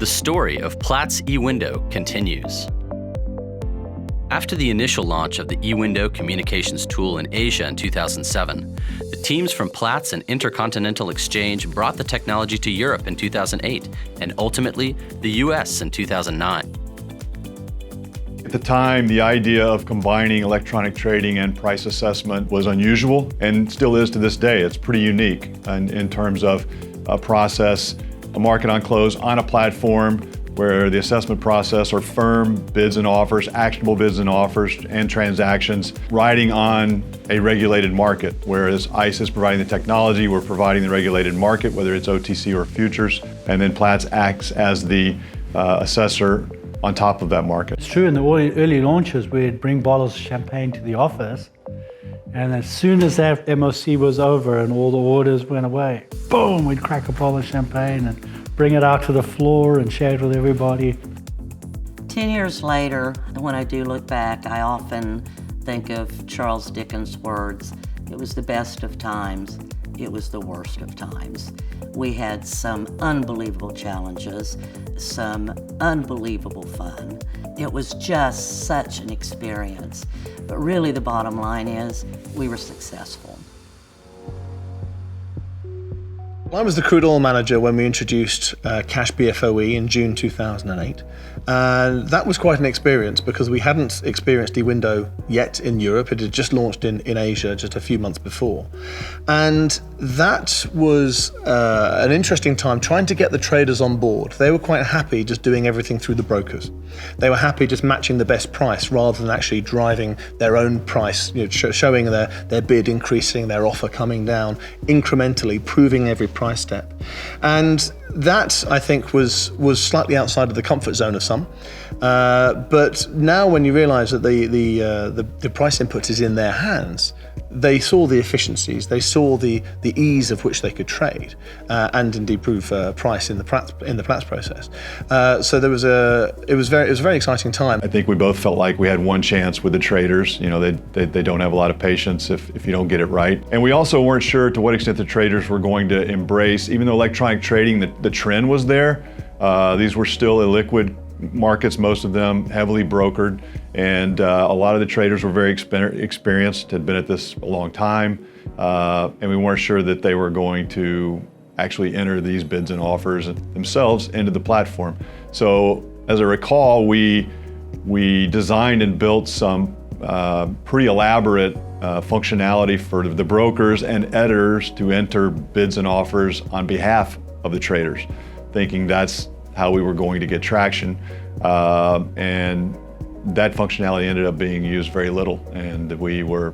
The story of Platts eWindow continues. After the initial launch of the eWindow communications tool in Asia in 2007, the teams from Platts and Intercontinental Exchange brought the technology to Europe in 2008 and ultimately the US in 2009. At the time, the idea of combining electronic trading and price assessment was unusual and still is to this day. It's pretty unique in terms of a process, a market on close on a platform where the assessment process are firm bids and offers, actionable bids and offers and transactions riding on a regulated market, whereas ICE is providing the technology, we're providing the regulated market, whether it's OTC or futures, and then Platts acts as the assessor on top of that market. It's true, in the early launches, we'd bring bottles of champagne to the office, and as soon as that MOC was over and all the orders went away, boom, we'd crack a bottle of champagne and bring it out to the floor and share it with everybody. 10 years later, when I do look back, I often think of Charles Dickens' words, "It was the best of times, it was the worst of times." We had some unbelievable challenges, some unbelievable fun. It was just such an experience. But really the bottom line is we were successful. I was the crude oil manager when we introduced Cash BFOE in June 2008. And that was quite an experience because we hadn't experienced eWindow yet in Europe. It had just launched in Asia just a few months before. And that was an interesting time trying to get the traders on board. They were quite happy just doing everything through the brokers. They were happy just matching the best price rather than actually driving their own price, showing their bid increasing, their offer coming down, incrementally proving every price step. And that, I think, was slightly outside of the comfort zone of some. But now when you realize that the price input is in their hands, they saw the efficiencies, they saw the ease of which they could trade and indeed prove price in the Platts process. So it was a very exciting time. I think we both felt like we had one chance with the traders. They don't have a lot of patience if you don't get it right. And we also weren't sure to what extent the traders were going to embrace, even though electronic trading, the trend was there, these were still illiquid markets, most of them heavily brokered, and a lot of the traders were very experienced, had been at this a long time, and we weren't sure that they were going to actually enter these bids and offers themselves into the platform. So as I recall, we designed and built some pretty elaborate functionality for the brokers and editors to enter bids and offers on behalf of the traders, thinking that's how we were going to get traction, and that functionality ended up being used very little, and we were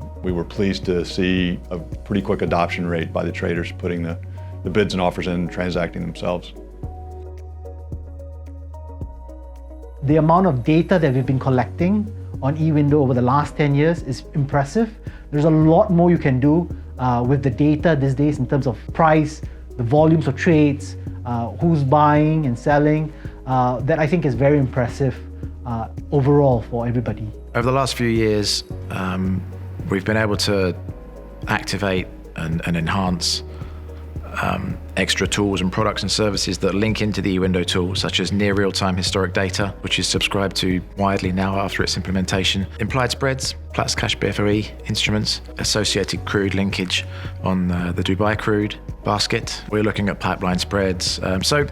pleased to see a pretty quick adoption rate by the traders putting the bids and offers in and transacting themselves. The amount of data that we've been collecting on eWindow over the last 10 years is impressive. There's a lot more you can do with the data these days in terms of price, the volumes of trades, who's buying and selling, that I think is very impressive overall for everybody. Over the last few years, we've been able to activate and enhance extra tools and products and services that link into the eWindow tool, such as near real-time historic data, which is subscribed to widely now after its implementation, implied spreads, Platts Cash BFOE instruments, associated crude linkage on the Dubai crude basket. We're looking at pipeline spreads. So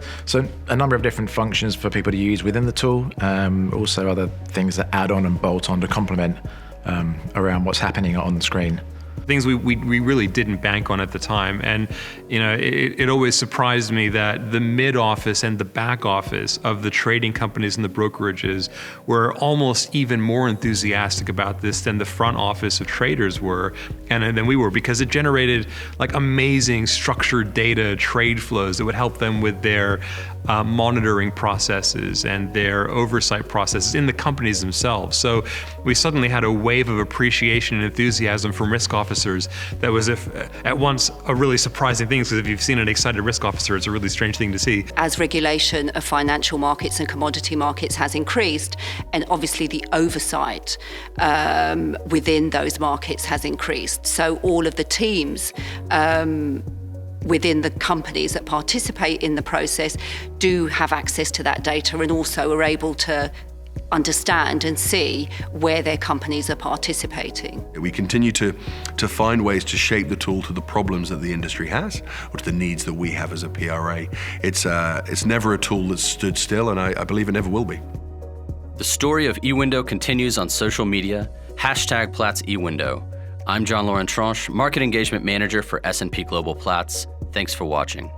a number of different functions for people to use within the tool, also other things that add on and bolt on to complement around what's happening on the screen. Things we really didn't bank on at the time. And it always surprised me that the mid office and the back office of the trading companies and the brokerages were almost even more enthusiastic about this than the front office of traders were, and then we were, because it generated like amazing structured data trade flows that would help them with their monitoring processes and their oversight processes in the companies themselves. So we suddenly had a wave of appreciation and enthusiasm from risk officers that was at once a really surprising thing, because if you've seen an excited risk officer, it's a really strange thing to see. As regulation of financial markets and commodity markets has increased, and obviously the oversight within those markets has increased. So all of the teams within the companies that participate in the process do have access to that data and also are able to understand and see where their companies are participating. We continue to find ways to shape the tool to the problems that the industry has, or to the needs that we have as a PRA. It's never a tool that's stood still, and I believe it never will be. The story of eWindow continues on social media, #Platts eWindow. I'm John Laurent Tranche, Market Engagement Manager for S&P Global Platts. Thanks for watching.